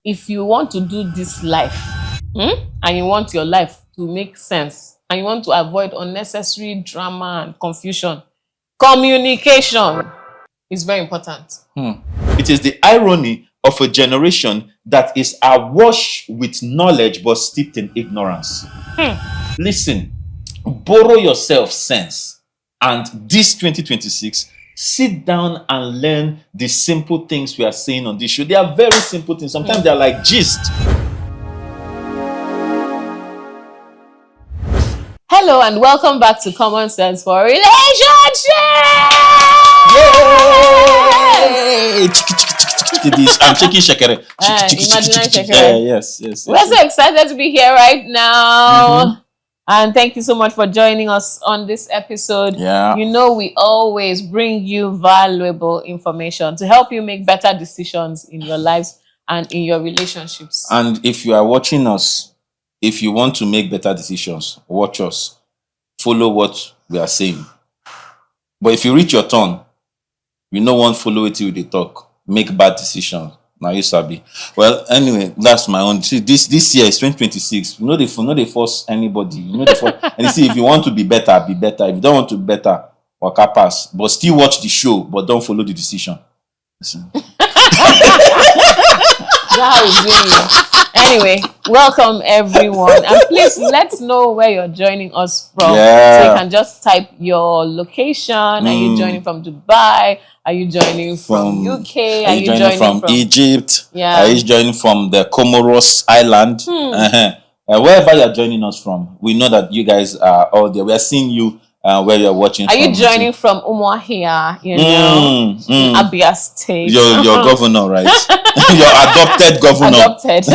if you want to do this life, and you want your life to make sense, and you want to avoid unnecessary drama and confusion, communication is very important. It is the irony of a generation that is awash with knowledge but steeped in ignorance. Listen, borrow yourself sense, and this 2026, sit down and learn the simple things we are saying on this show. They are very simple things. Sometimes they are like gist. Hello and welcome back to Common Sense for Relationship. Yay! I'm shaking shekere. Imaginary shekere. Yes. We're so excited to be here right now. And thank you so much for joining us on this episode. Yeah. You know, we always bring you valuable information to help you make better decisions in your lives and in your relationships. And if you are watching us, if you want to make better decisions, watch us. Follow what we are saying. But if you reach your turn, you no one follow it till they talk. Make bad decisions. Now you sabi. Well, anyway, that's my own. See, this year is 2026. You know they force anybody. You know they force. And you see, if you want to be better, be better. If you don't want to be better, waka pass. But still watch the show, but don't follow the decision. Listen. How is it? Anyway, welcome everyone, and please let's know where you're joining us from. Yeah. So you can just type your location. Are you joining from Dubai? Are you joining from UK? Are you joining from Egypt? Yeah. Are you joining from the Comoros Island? Wherever you're joining us from, we know that you guys are all there. We are seeing you where you're watching from. Are you from, joining from Umuahia? You know, Abia State. Your governor, right? Your adopted governor. Adopted.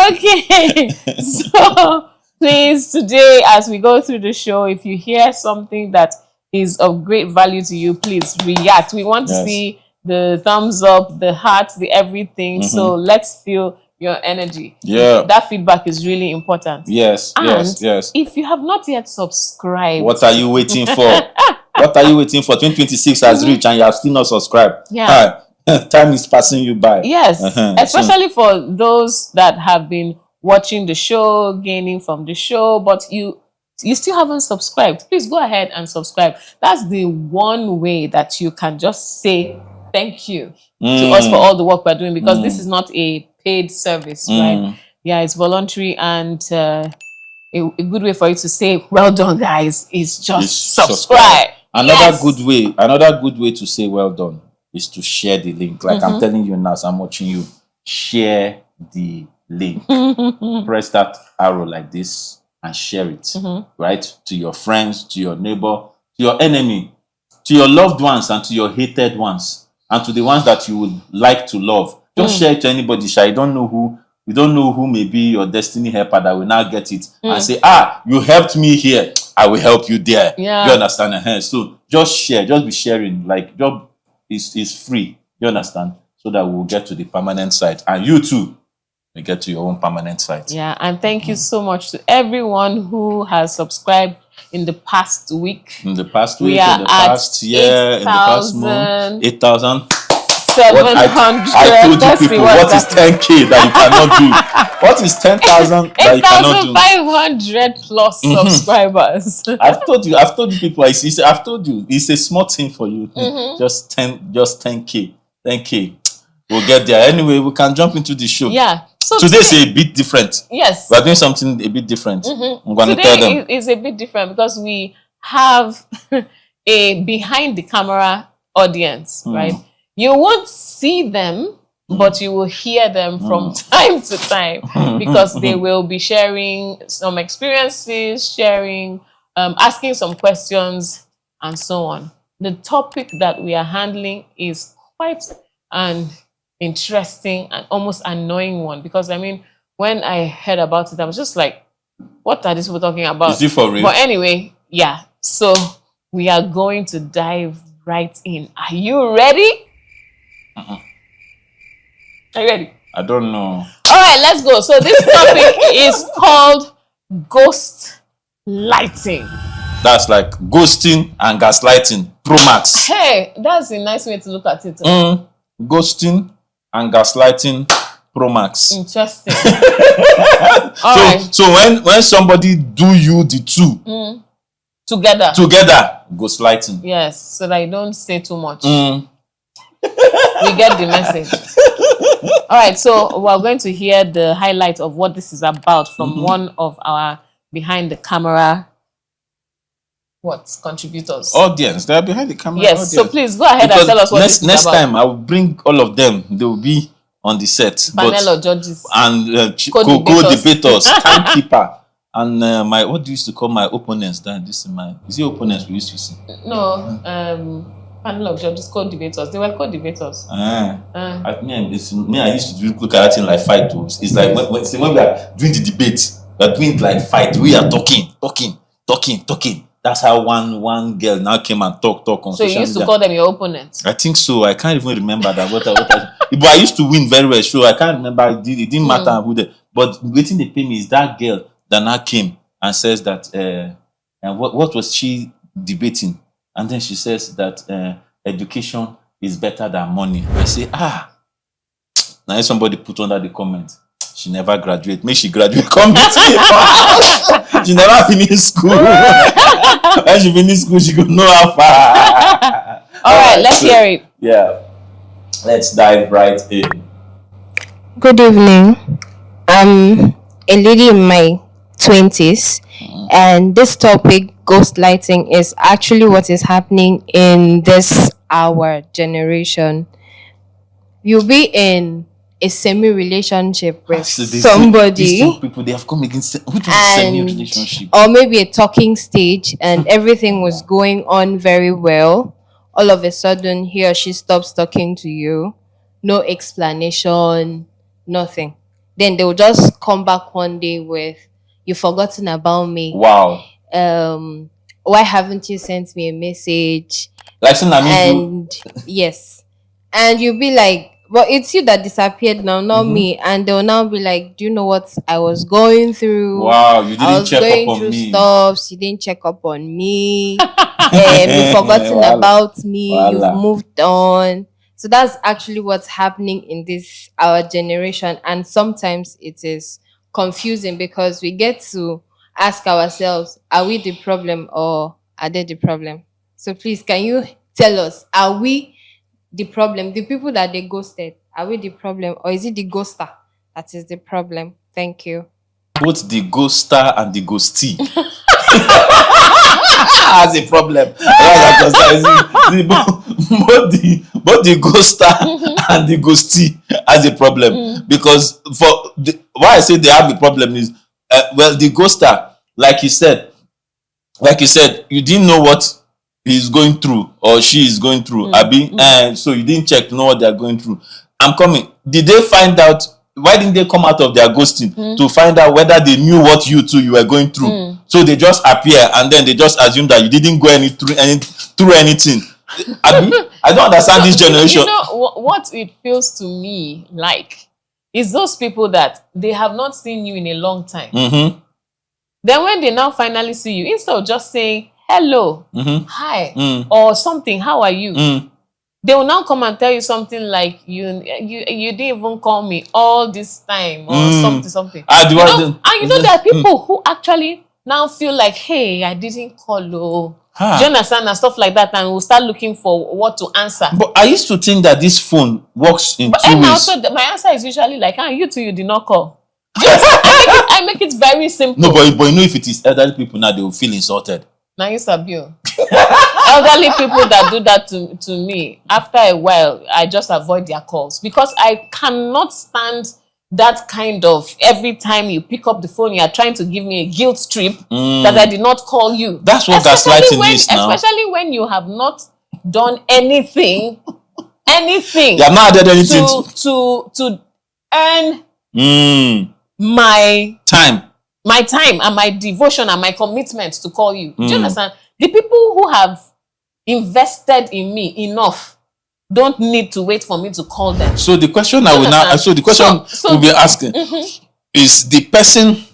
Okay. So please, today, as we go through the show, if you hear something that is of great value to you, please react. We want to see the thumbs up, the heart, the everything. So let's feel your energy. Yeah. That feedback is really important. Yes. If you have not yet subscribed, what are you waiting for? What are you waiting for? 2026 has reached and you have still not subscribed. Yeah. Time is passing you by. Yes. Especially for those that have been watching the show, gaining from the show, but you still haven't subscribed. Please go ahead and subscribe. That's the one way that you can just say thank you to us for all the work we're doing, because this is not a paid service, right? Yeah, it's voluntary, and a good way for you to say well done, guys, is just subscribe. Another good way to say well done is to share the link. Like I'm telling you now, as I'm watching you, share the link. Press that arrow like this and share it, right? To your friends, to your neighbor, to your enemy, to your loved ones, and to your hated ones, and to the ones that you would like to love. Just share it to anybody. You don't know who may be your destiny helper that will now get it and say, you helped me here, I will help you there. Yeah. You understand? So just share, just be sharing. Like, job is free. You understand? So that we'll get to the permanent site, and you too will get to your own permanent site. Yeah, and thank you so much to everyone who has subscribed in the past week. In the past week, we are in the past year, in the past month, 8,000. 700. I told you people, what is 10K that you cannot do? What is 10,000 that you cannot do? 8,500 plus subscribers. I've told you people, I've told you, it's a small thing for you. Just 10K. 10K. We'll get there. Anyway, we can jump into the show. Yeah. So today's a bit different. Yes. We're doing something a bit different. I'm going to tell them. Today is a bit different because we have a behind the camera audience, right? You won't see them, but you will hear them from time to time, because they will be sharing some experiences, asking some questions, and so on. The topic that we are handling is quite an interesting and almost annoying one, because when I heard about it, I was just like, what are these people talking about? Is it for real? But anyway, yeah. So we are going to dive right in. Are you ready? Are you ready? I don't know. All right, let's go. So this topic is called ghost lighting. That's like ghosting and gaslighting. Pro Max. Hey, that's a nice way to look at it. Ghosting and gaslighting Pro Max. Interesting. All right. So when somebody do you the two Together, gaslighting. yes, so that you don't say too much. We get the message. All right, so we're going to hear the highlight of what this is about from one of our behind the camera contributors. Audience, they are behind the camera. Yes, audience. So please go ahead and tell us what this is next about. time I will bring all of them. They will be on the set. Panel of judges and co-debaters, timekeeper, and my what do you used to call my opponents? Is it opponents we used to see? No, panel of judges, co-debaters. They were co-debaters. I used to look at it like fight. It's like when we are doing the debate, we are doing it like fight. We are talking. That's how one girl now came and talk on social media. So you used to call them your opponents? I think so. I can't even remember that. But I used to win very well. So I can't remember. It didn't matter who they. But waiting they pay me is that girl that now came and says that and what was she debating? And then she says that education is better than money. I say, now somebody put under the comment, she never graduate. May she graduate. She never finished school. When she finished school, she could know how far. All right, let's hear it. Yeah. Let's dive right in. Good evening. I'm a lady in my 20s, and this topic, ghostlighting, is actually what is happening in our generation. You'll be in a semi-relationship with somebody, these two people, they have come against which semi-relationship, or maybe a talking stage, and everything was going on very well. All of a sudden, he or she stops talking to you. No explanation, nothing. Then they will just come back one day with, "You've forgotten about me. Wow. Why haven't you sent me a message?" Like yes. And you'll be like, "But it's you that disappeared now, not me." And they'll now be like, "Do you know what I was going through? Wow, you didn't check up on through me. Stuff. You didn't check up on me. You've forgotten about me. You've moved on." So that's actually what's happening in our generation. And sometimes it is confusing because we get to ask ourselves, are we the problem or are they the problem? So please, can you tell us, are we the problem? The people that they ghosted, are we the problem, or is it the ghoster that is the problem? Thank you. Both the ghoster and the ghostee has a problem. Both the ghoster and the ghostee has a problem. Because why I say they have a problem is the ghoster, like you said, you didn't know what he's going through or she is going through. And so you didn't check to know what they're going through. I'm coming. Did they find out? Why didn't they come out of their ghosting to find out whether they knew what you were going through? So they just appear and then they just assume that you didn't go through anything. I don't understand this generation. You know what it feels to me like is those people that they have not seen you in a long time. Then when they now finally see you, instead of just saying hello, hi, or something, how are you? They will now come and tell you something like you didn't even call me all this time or something. And you know there are people who actually now feel like, hey, I didn't call. Do you understand? And stuff like that, and we'll start looking for what to answer. But I used to think that this phone works in two ways. Also, my answer is usually like, you did not call. I make it very simple. No, but you know, if it is elderly people now, they will feel insulted. Now you sabio. Elderly people that do that to me, after a while, I just avoid their calls because I cannot stand that kind of every time you pick up the phone, you are trying to give me a guilt trip that I did not call you. That's what gaslighting is now. Especially when you have not done anything. You have not done anything to earn my time and my devotion and my commitment to call you. Do you understand? The people who have invested in me enough don't need to wait for me to call them. So the question we'll be asking is the person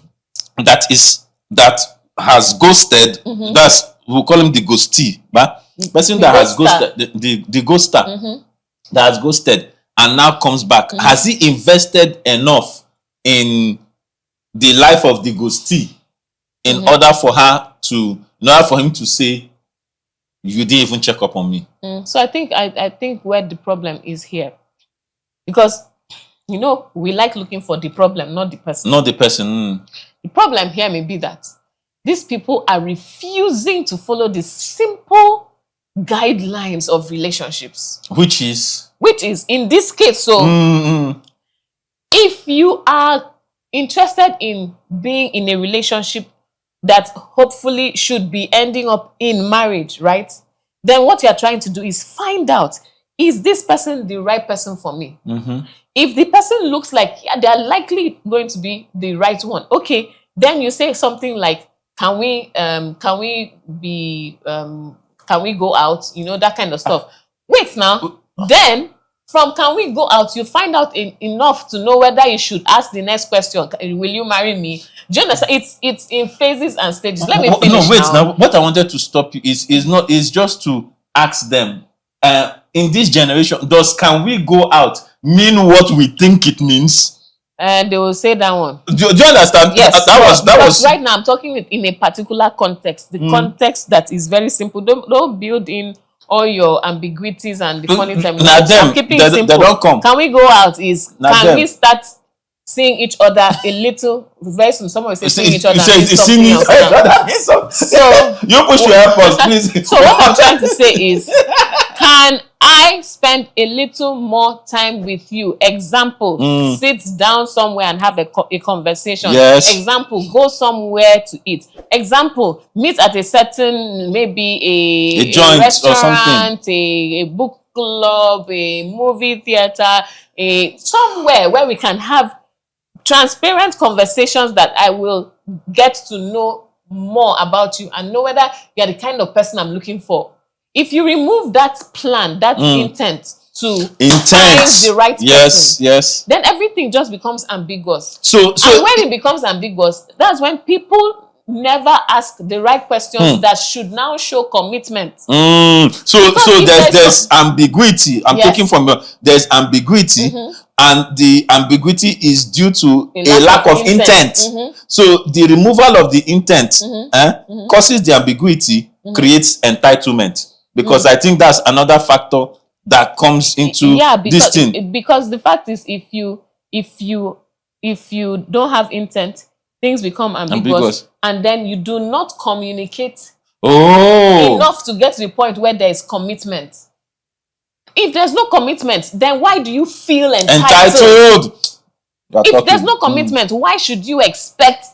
that has ghosted, we'll call him the ghostee, but person that has ghosted, the ghoster that has ghosted, and now comes back, has he invested enough in the life of the ghostee in order for him to say, you didn't even check up on me? So I think where the problem is here, because we like looking for the problem, not the person. Not the person. The problem here may be that these people are refusing to follow the simple guidelines of relationships. Which is in this case, so if you are interested in being in a relationship that hopefully should be ending up in marriage, right? Then what you're trying to do is find out, is this person the right person for me? If the person looks like they're likely going to be the right one, okay, then you say something like, can we go out? That kind of stuff. Wait now. Then from can we go out, you find out enough to know whether you should ask the next question, will you marry me? Do you understand? It's in phases and stages. Let me finish. No, wait now. What I wanted to stop you is just to ask them, in this generation, does can we go out mean what we think it means? And they will say that one. Do you understand? Yes. That was right now I'm talking in a particular context. The context that is very simple. Don't build in all your ambiguities and the funny terminology. I'm keeping it simple. They don't come. Can we go out can we start seeing each other a little very soon? Someone will say seeing each other. Seeing each other. So you push your AirPods, please. So what I'm trying to say is, can I spend a little more time with you? Example, sit down somewhere and have a conversation. Yes. Example, go somewhere to eat. Example, meet at a certain, maybe a joint restaurant, or something. A book club, a movie theater, somewhere where we can have transparent conversations that I will get to know more about you and know whether you're the kind of person I'm looking for. If you remove that plan, that intent to find the right person, then everything just becomes ambiguous. So and when it becomes ambiguous, that's when people never ask the right questions that should now show commitment. So there's ambiguity. I'm taking from there's ambiguity, and the ambiguity is due to a lack of intent. So the removal of the intent causes the ambiguity, creates entitlement. Because I think that's another factor that comes into this thing. Because the fact is, if you don't have intent, things become ambiguous. And then you do not communicate enough to get to the point where there is commitment. If there's no commitment, then why do you feel entitled? If there's no commitment, why should you expect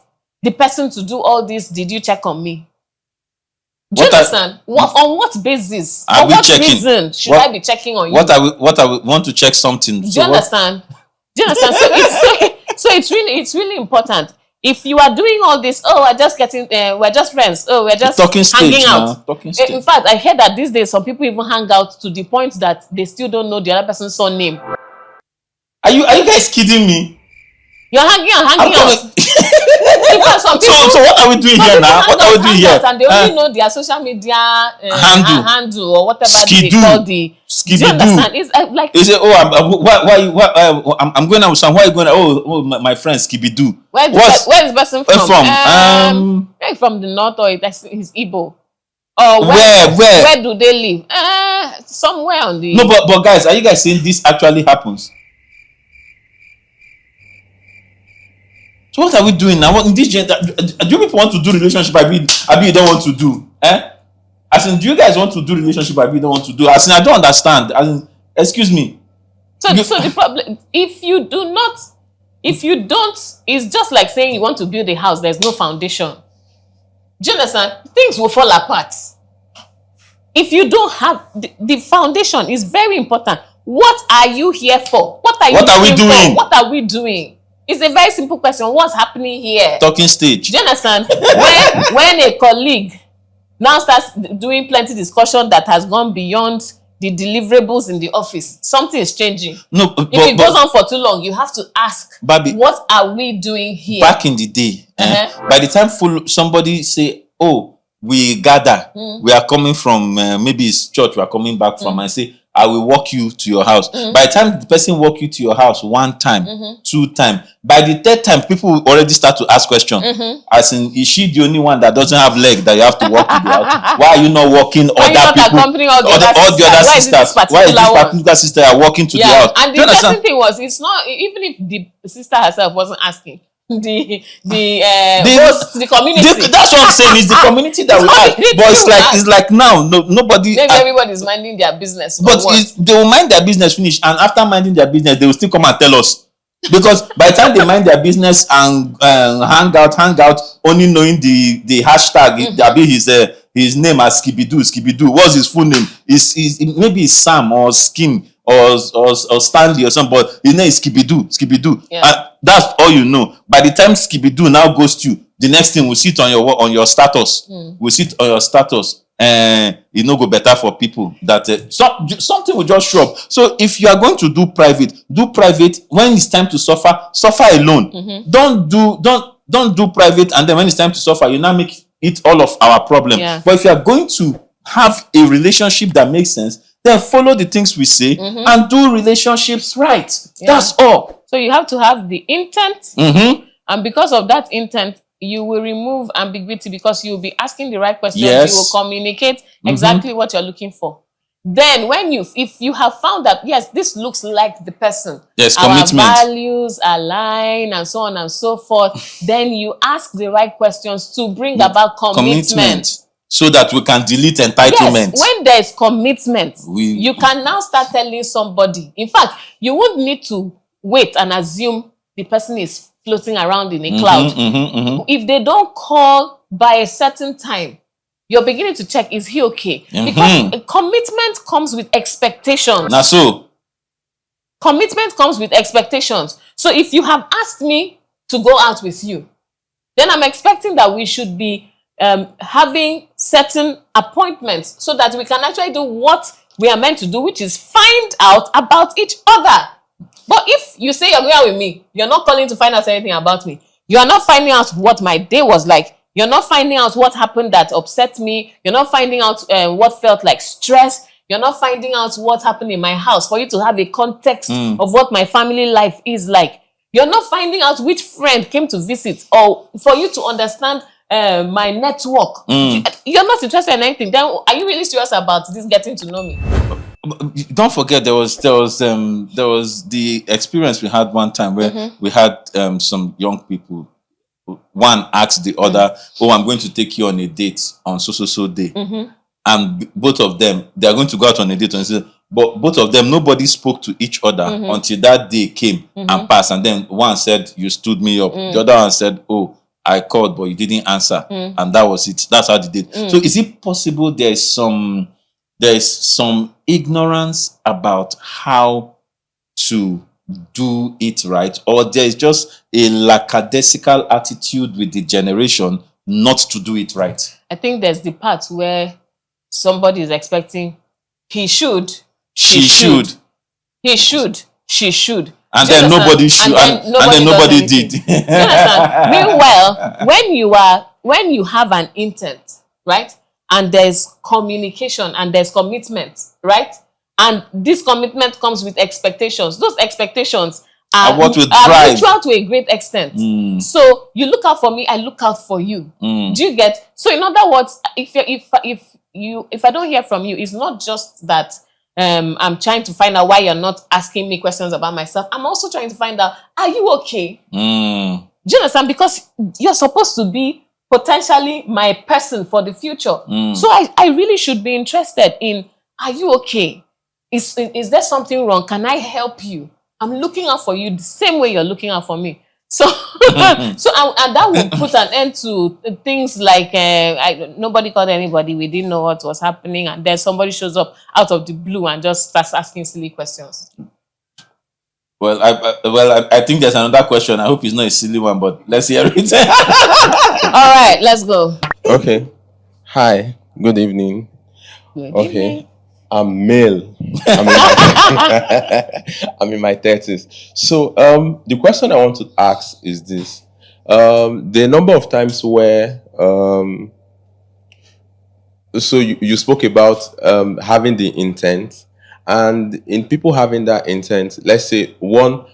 the person to do all this? Did you check on me? Do you understand? On what basis? On what reason should I be checking on you? What I want to check something. Do you understand? So it's really important. If you are doing all this, we're just getting, we're just friends. We're just hanging out. In fact, I heard that these days some people even hang out to the point that they still don't know the other person's surname. Are you guys kidding me? You're hanging out. So what are we doing here now? What are we doing here? And they only know their social media handle or whatever they call the. Do you understand? It's like. They say, I'm going out with someone. Why are you going out? Oh, my friend Skibidoo. Where's the person from? From the north, or he's Igbo. Or where do they live? Somewhere on the. No, but guys, are you guys saying this actually happens? So what are we doing now? In this do you people want to do relationship? I mean, you don't want to do. As in, do you guys want to do relationship? I mean, you don't want to do. As in, I don't understand. As in, excuse me. So the problem, if you don't, it's just like saying you want to build a house. There's no foundation. Do you understand? Things will fall apart. If you don't have the foundation, is very important. What are you here for? What are we doing? What are we doing? It's a very simple question. What's happening here? Talking stage. Do you understand? when a colleague now starts doing plenty discussion that has gone beyond the deliverables in the office, something is changing. No, if it goes on for too long, you have to ask, Babi, what are we doing here? Back in the day, by the time somebody say, oh, we gather, we are coming from, maybe it's church we are coming back from, and say, I will walk you to your house. By the time the person walk you to your house 1 time, 2 times, by the 3rd time, people will already start to ask questions. As in, is she the only one that doesn't have leg that you have to walk to the house? Why are you not walking other people? All the other sisters. Why is this particular sister walking to the house? And the interesting thing was, it's not, even if the sister herself wasn't asking, the host, the community. That's what I'm saying. It's the community that we ask. But it's like now, nobody. Maybe everybody's minding their business. But they will mind their business finish, and after minding their business, they will still come and tell us. Because by the time they mind their business and hang out, only knowing the hashtag, that be his name as Skibidoo. What's his full name? Is maybe it's Sam or Skim or Stanley or something, but his name is Skibidoo. Yeah. And that's all you know. By the time Skibidoo now goes to you, the next thing will sit on your status. Will sit on your status. And it no go better for people that something will just show up. So if you are going to do private when it's time to suffer alone. Don't do private, and then when it's time to suffer, you now make it all of our problem. But if you are going to have a relationship that makes sense, then follow the things we say and do relationships right. That's all. So you have to have the intent, and because of that intent, you will remove ambiguity, because you will be asking the right questions. You will communicate exactly what you're looking for. Then if you have found that, yes, this looks like the person, there's our commitment, values align, and so on and so forth, then you ask the right questions to bring about commitment. So that we can delete entitlement. Yes, when there's commitment, you can now start telling somebody. In fact, you wouldn't need to wait and assume the person is floating around in a cloud. If they don't call by a certain time, you're beginning to check, is he okay? Because a commitment comes with expectations. Now so commitment comes with expectations. So if you have asked me to go out with you, then I'm expecting that we should be having certain appointments so that we can actually do what we are meant to do, which is find out about each other. But if you say you're going out with me, you're not calling to find out anything about me. You are not finding out what my day was like. You're not finding out what happened that upset me. You're not finding out what felt like stress. You're not finding out what happened in my house for you to have a context of what my family life is like. You're not finding out which friend came to visit, or for you to understand my network. You're not interested in anything. Then are you really serious about this getting to know me? Don't forget, there was the experience we had one time where we had some young people. One asked the other, "Oh, I'm going to take you on a date on so day," and both of them, they are going to go out on a date on this. But both of them, nobody spoke to each other until that day came and passed. And then one said, "You stood me up." The other one said, "Oh, I called, but you didn't answer," and that was it. That's how they did. So, is it possible there is some ignorance about how to do it right, or there is just a lackadaisical attitude with the generation not to do it right? I think there's the part where somebody is expecting he should, she should, he should, she should, and then nobody should, and then nobody did. You understand? Meanwhile, when you have an intent, right, and there's communication and there's commitment, right, and this commitment comes with expectations. Those expectations are mutual to a great extent. So you look out for me, I look out for you. Do you get? So in other words, if I don't hear from you, it's not just that I'm trying to find out why you're not asking me questions about myself. I'm also trying to find out, are you okay? Do you understand? Because you're supposed to be potentially my person for the future. So I really should be interested in, are you okay? Is there something wrong? Can I help you? I'm looking out for you the same way you're looking out for me. So, and that would put an end to things like nobody called anybody. We didn't know what was happening, and then somebody shows up out of the blue and just starts asking silly questions. Well, I think there's another question. I hope it's not a silly one, but let's hear it. All right, let's go. Okay. Hi. Good evening. Good evening. I'm male. I'm in my 30s. So the question I want to ask is this. The number of times where so you spoke about having the intent And in people having that intent, let's say one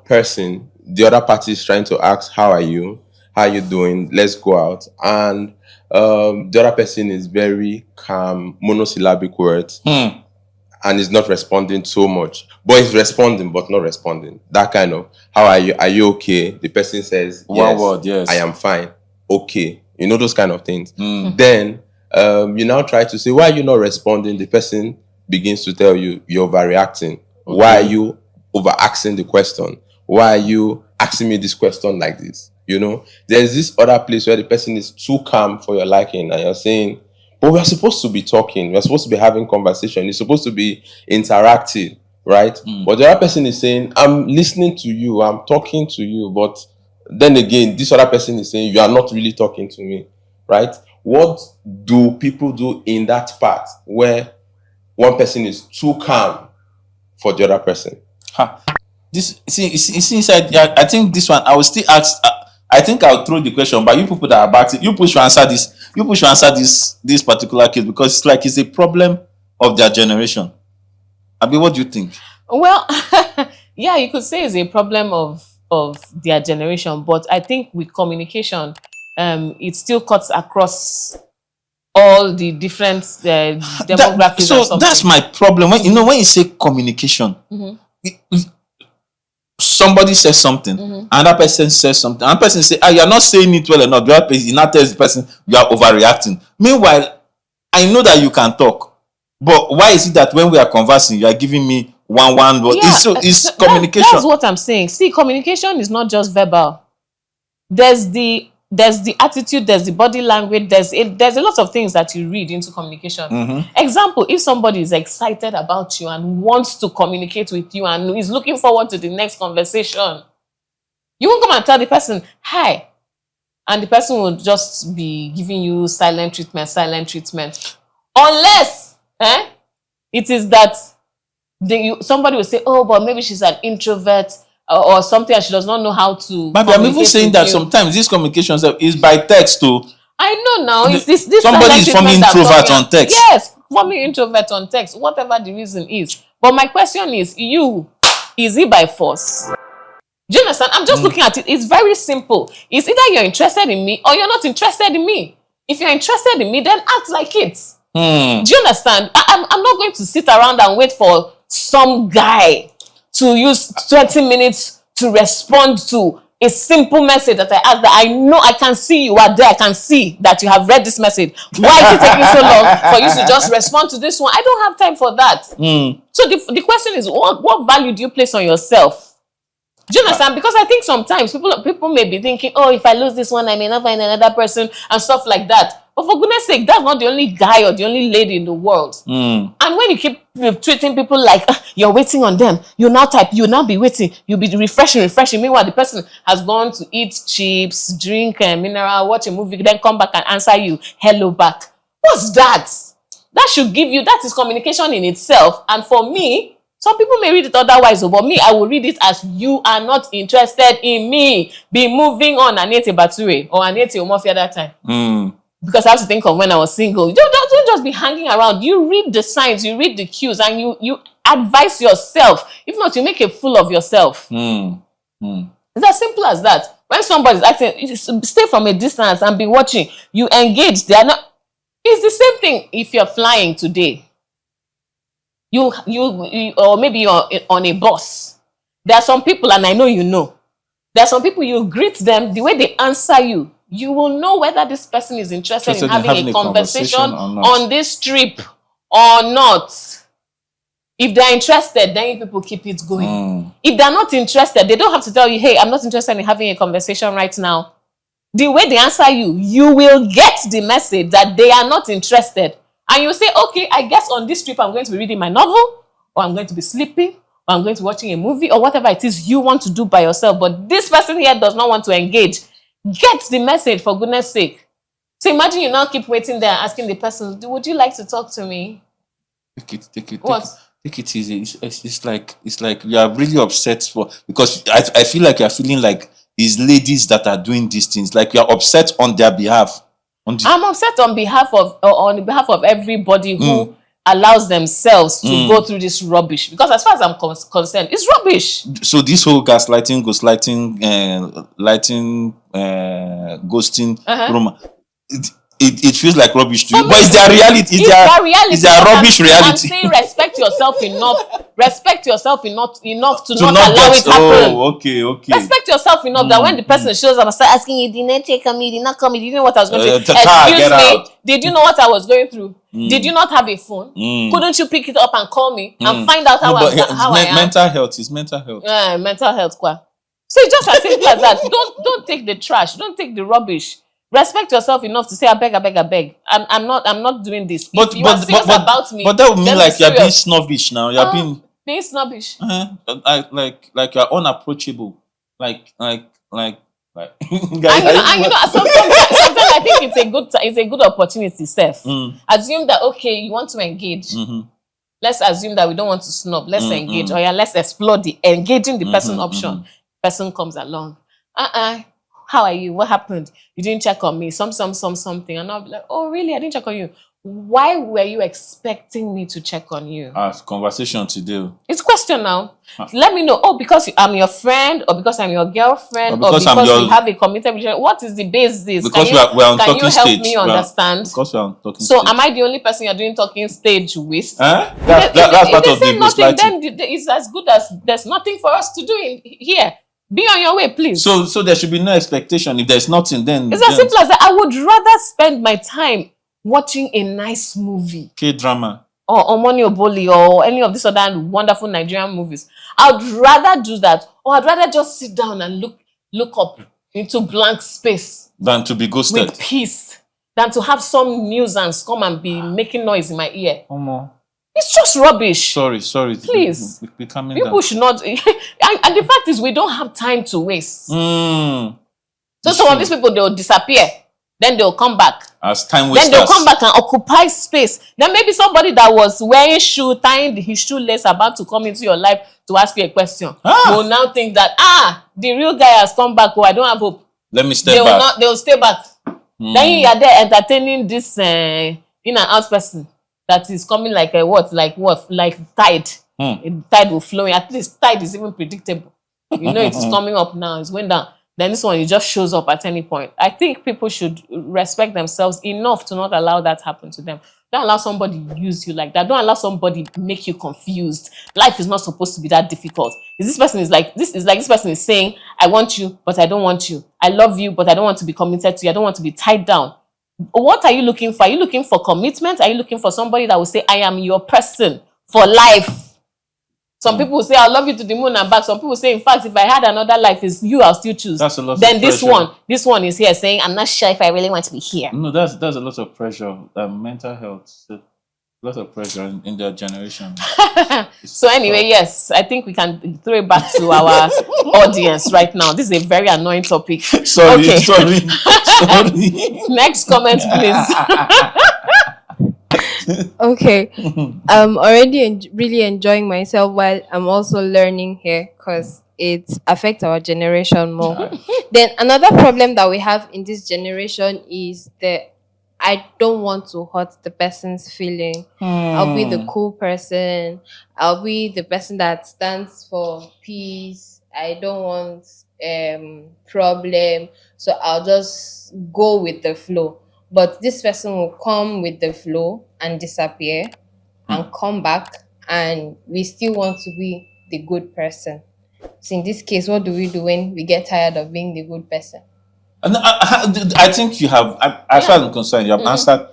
person, the other party is trying to ask, how are you? How are you doing? Let's go out. And the other person is very calm, monosyllabic words, and is not responding so much. But is responding, but not responding. That kind of, how are you? Are you okay? The person says, yes, word, yes. I am fine. Okay. You know, those kind of things. Then you now try to say, why are you not responding? The person begins to tell you, you're overreacting. Okay. Why are you over-asking the question? Why are you asking me this question like this? You know, there's this other place where the person is too calm for your liking, and you're saying, but we're supposed to be talking, we're supposed to be having conversation, it's supposed to be interactive, right? But the other person is saying, I'm listening to you, I'm talking to you, but then again, this other person is saying, you are not really talking to me, right? What do people do in that part where one person is too calm for the other person? This see, I think this one I will still ask. I think I'll throw the question, but you people that are about it, you push to answer this. You push to answer this particular case, because it's like it's a problem of their generation. Abi, what do you think? Well, yeah, you could say it's a problem of their generation, but I think with communication, it still cuts across all the different demographics. So that's my problem. When you say communication, somebody says something, another person says something, another person say, you are not saying it well enough. The other person now tells the person you are overreacting. Meanwhile, I know that you can talk, but why is it that when we are conversing, you are giving me one word? It's communication. That's what I'm saying. See, communication is not just verbal. There's the attitude, there's the body language, there's a lot of things that you read into communication. Example, if somebody is excited about you and wants to communicate with you and is looking forward to the next conversation, you won't come and tell the person, hi, and the person will just be giving you silent treatment. Unless it is that somebody will say, oh, but maybe she's an introvert, or something, and she does not know how to. Maybe I'm even saying that sometimes this communication is by text too. I know now. It's this somebody is forming introvert on text. Yes, forming introvert on text, whatever the reason is. But my question is it by force? Do you understand? I'm just looking at it. It's very simple. It's either you're interested in me or you're not interested in me. If you're interested in me, then act like it. Do you understand? I'm not going to sit around and wait for some guy to use 20 minutes to respond to a simple message that I asked, that I know I can see you are there. I can see that you have read this message. Why is it taking so long for you to just respond to this one? I don't have time for that. So the question is, what value do you place on yourself? Do you understand? Because I think sometimes people may be thinking, oh, if I lose this one, I may not find another person and stuff like that. But for goodness sake, that's not the only guy or the only lady in the world. And when you keep treating people like you're waiting on them, you now type, you now be waiting, you'll be refreshing. Meanwhile, the person has gone to eat chips, drink mineral, watch a movie, then come back and answer you, hello back. What's that? That should give you, that is communication in itself. And for me, some people may read it otherwise, but me, I will read it as you are not interested in me. Be moving on, Anietie Bature or Anietie Omofia that time. Because I have to think of when I was single. Don't just be hanging around. You read the signs, you read the cues, and you advise yourself. If not, you make a fool of yourself. It's as simple as that. When somebody's acting, stay from a distance and be watching. You engage. They are not. It's the same thing if you're flying today. You or maybe you're on a bus. There are some people, and I know you know, there are some people, you greet them, the way they answer you, you will know whether this person is interested in having a conversation on this trip or not. If they're interested, then you people keep it going. If they're not interested, they don't have to tell you, hey, I'm not interested in having a conversation right now. The way they answer you, you will get the message that they are not interested. And you say, okay, I guess on this trip I'm going to be reading my novel, or I'm going to be sleeping, or I'm going to be watching a movie, or whatever it is you want to do by yourself. But this person here does not want to engage. Get the message, for goodness sake. So imagine you now keep waiting there asking the person, would you like to talk to me? Take it. What? Take it easy. It's like you are really upset because I feel like you're feeling like it's ladies that are doing these things. Like you're upset on their behalf. I'm upset on behalf of everybody who allows themselves to go through this rubbish. Because as far as I'm concerned, it's rubbish. So this whole gaslighting, ghosting, rumor, it feels like rubbish to you. But it's their reality. It's their rubbish reality. I'm saying respect yourself enough. Respect yourself enough to not allow it happen. Oh, okay. Respect yourself enough that when the person shows up and start asking you, did not check on me, did not come, did you know what I was going through? Excuse me, did you know what I was going through? Did you not have a phone? Couldn't you pick it up and call me and find out how I am? Mental health is mental health. Mental health, kwa. So it's just as simple as that. Don't take the trash. Don't take the rubbish. Respect yourself enough to say, I beg. I'm not doing this. If you are serious about me, but that would mean like you're being snobbish now. You're being snobbish. Like you're unapproachable. Like. Sometimes I think it's a good opportunity, Seth. Assume that you want to engage. Let's assume that we don't want to snub. Let's engage. Or let's explore the engaging the person option. Person comes along. How are you? What happened? You didn't check on me. Something. And I'll be like, oh, really? I didn't check on you. Why were you expecting me to check on you? Conversation today. It's a question now. Let me know. Oh, because I'm your friend, or because I'm your girlfriend, or because we have a committed relationship. What is the basis? Because we're on talking stage. Can you help me understand? Because we're on talking stage. So am I the only person you're doing talking stage with? That's part of the nothing, then it's as good as there's nothing for us to do here. Be on your way, please. So there should be no expectation. If there's nothing, then it's as simple as that. I would rather spend my time watching a nice movie, K-drama, or Omoni Oboli, or any of these other wonderful Nigerian movies. I'd rather do that, or I'd rather just sit down and look up into blank space than to be ghosted with peace, than to have some nuisance come and be making noise in my ear. It's just rubbish. Sorry. Please. People should not. And the fact is, we don't have time to waste. So some of these people, they'll disappear. Then they'll come back. As time wasters. Then they'll come back and occupy space. Then maybe somebody that was wearing tying his shoelace about to come into your life to ask you a question will now think that, the real guy has come back. Oh, I don't have hope. Let me step back. They'll stay back. Then you are there entertaining this in and out person that is coming like tide. Tide will flow. At least tide is even predictable. You know it is coming up now. It's going down. Then this one, it just shows up at any point. I think people should respect themselves enough to not allow that happen to them. Don't allow somebody use you like that. Don't allow somebody make you confused. Life is not supposed to be that difficult. This person is saying, I want you, but I don't want you. I love you, but I don't want to be committed to you. I don't want to be tied down. What are you looking for? Are you looking for commitment? Are you looking for somebody that will say, I am your person for life? Some people will say, I love you to the moon and back. Some people say, in fact, if I had another life, it's you, I'll still choose. That's a lot then of this pressure. This one is here saying, I'm not sure if I really want to be here. No, that's a lot of pressure. Mental health, a lot of pressure in their generation. So anyway, yes, I think we can throw it back to our audience right now. This is a very annoying topic. Sorry. Next comment, please. Okay. I'm already really enjoying myself while I'm also learning here because it affects our generation more. Then another problem that we have in this generation is that I don't want to hurt the person's feeling. I'll be the cool person. I'll be the person that stands for peace. I don't want problem. So I'll just go with the flow. But this person will come with the flow and disappear and come back, and we still want to be the good person. So in this case, what do we do when we get tired of being the good person? And I think you have, as far as I'm concerned, you have answered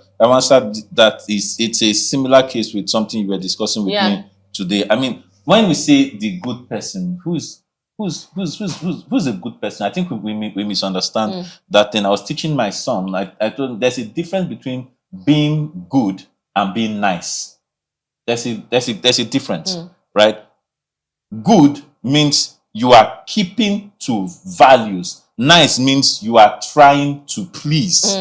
that it's a similar case with something you were discussing with me today. I mean, when we say the good person, who's a good person? I think we misunderstand that thing. I was teaching my son. I told him there's a difference between being good and being nice. There's a difference, right? Good means you are keeping to values. Nice means you are trying to please.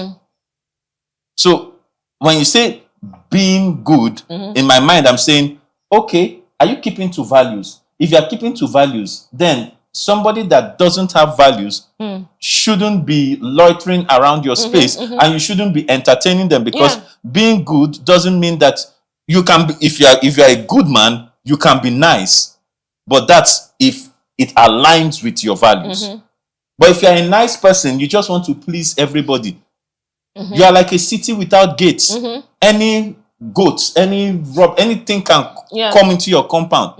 So when you say being good, in my mind, I'm saying, okay, are you keeping to values? If you are keeping to values, then somebody that doesn't have values shouldn't be loitering around your space, and you shouldn't be entertaining them, because being good doesn't mean that you can be, if you're a good man, you can be nice, but that's if it aligns with your values. But if you're a nice person, you just want to please everybody. You are like a city without gates. Any goats, anything can come into your compound.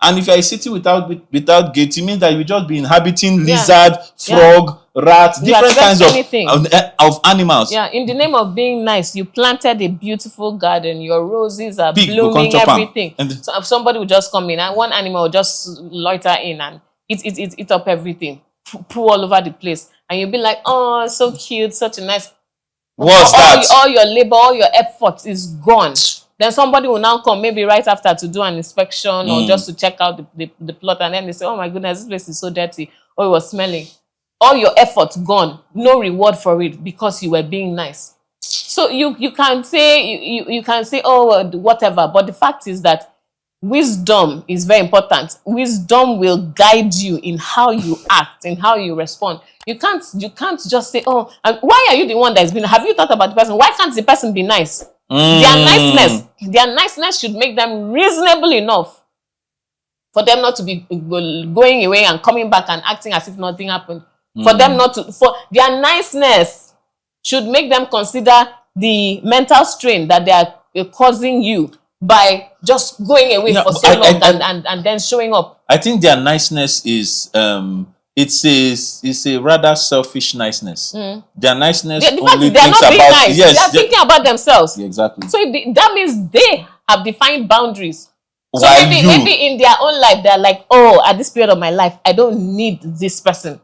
And if you're a city without gates, it means that you just be inhabiting lizard, frog, rat, different kinds of animals. Yeah, in the name of being nice, you planted a beautiful garden. Your roses are blooming, everything. So somebody will just come in, and one animal will just loiter in and eat up everything, poo all over the place, and you'll be like, oh, so cute, such a nice. What's that? All your labor, all your effort is gone. Then somebody will now come, maybe right after, to do an inspection or just to check out the plot, and then they say, oh my goodness, this place is so dirty, or it was smelling. All your effort gone, no reward for it because you were being nice. So you can say you can say, oh, whatever, but the fact is that wisdom is very important. Wisdom will guide you in how you act, in how you respond. You can't just say, oh, and why are you the one that is being? Have you thought about the person? Why can't the person be nice? Their niceness should make them reasonable enough for them not to be going away and coming back and acting as if nothing happened. For their niceness should make them consider the mental strain that they are causing you by just going away for so long and then showing up. I think their niceness is it's a rather selfish niceness. Their niceness only thinks about nice. They are thinking about themselves. Yeah, exactly. So that means they have defined boundaries. So While maybe in their own life they're like, oh, at this period of my life I don't need this person,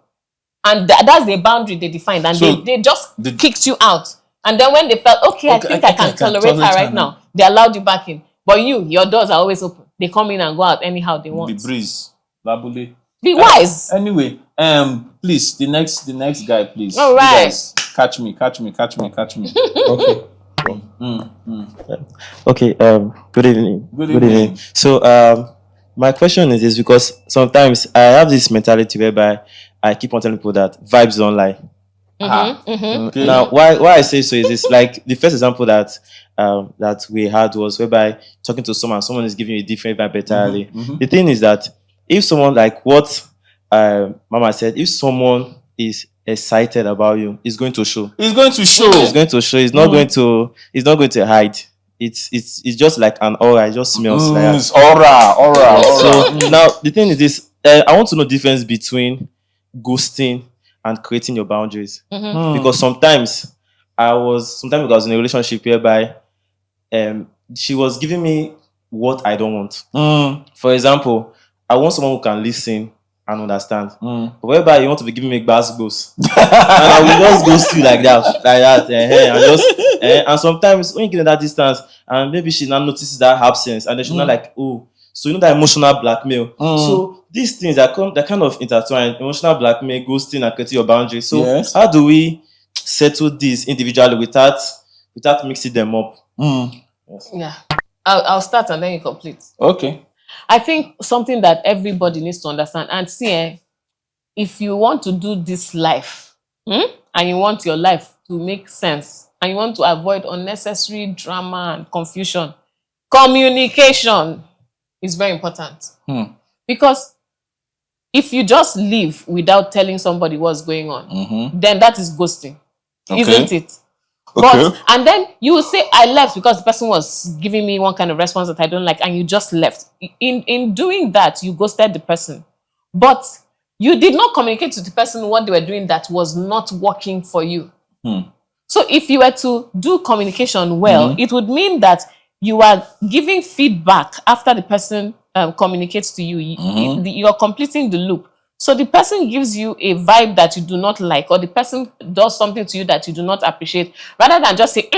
and that's the boundary they defined, and so they just kicked you out. And then when they felt okay, I think I can tolerate her right now, they allowed you back in. But your doors are always open. They come in and go out anyhow they want. The breeze, labule. Be wise. Anyway, please, the next guy, please. All right. You guys, catch me. Okay. Okay. Good evening. Good evening. So, my question is this, because sometimes I have this mentality whereby I keep on telling people that vibes don't lie. Okay. Now, why I say so is this, like the first example that we had was whereby talking to someone is giving you a different vibe entirely. The thing is that if someone, like what Mama said, if someone is excited about you, it's going to show. It's going to show. It's not going to hide. It's just like an aura. It just smells like that. It's aura. So now the thing is this: I want to know the difference between ghosting and creating your boundaries. Because sometimes I was in a relationship whereby she was giving me what I don't want. For example, I want someone who can listen and understand. But whereby you want to be giving me ghosts, and I will just ghost you like that, and just and sometimes when you get in that distance, and maybe she now notices that absence, and then she's not like, oh, so you know that emotional blackmail. So these things that kind of intertwine: emotional blackmail, ghosting, and creating your boundaries. So how do we settle this individually without mixing them up? Yeah, I'll start and then you complete. Okay. I think something that everybody needs to understand, and see, if you want to do this life, and you want your life to make sense, and you want to avoid unnecessary drama and confusion, communication is very important. Because if you just leave without telling somebody what's going on, then that is ghosting, isn't it? But and then you will say, I left because the person was giving me one kind of response that I don't like, and you just left. In doing that, you ghosted the person. But you did not communicate to the person what they were doing that was not working for you. So if you were to do communication well, it would mean that you are giving feedback after the person communicates to you. You're completing the loop. So the person gives you a vibe that you do not like, or the person does something to you that you do not appreciate, rather than just say,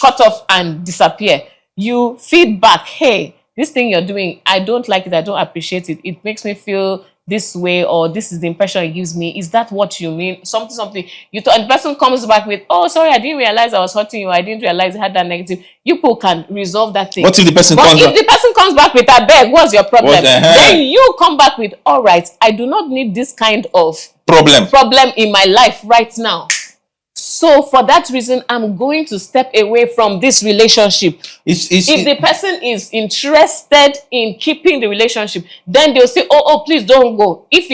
cut off and disappear. You feedback, hey, this thing you're doing, I don't like it, I don't appreciate it. It makes me feel this way, or this is the impression it gives me. Is that what you mean? Something. And the person comes back with, oh, sorry, I didn't realize I was hurting you. I didn't realize it had that negative. You people can resolve that thing. What if the person comes back with, I beg, what's your problem? Then you come back with, all right, I do not need this kind of problem in my life right now. So for that reason, I'm going to step away from this relationship. If the person is interested in keeping the relationship, then they'll say, oh, please don't go. If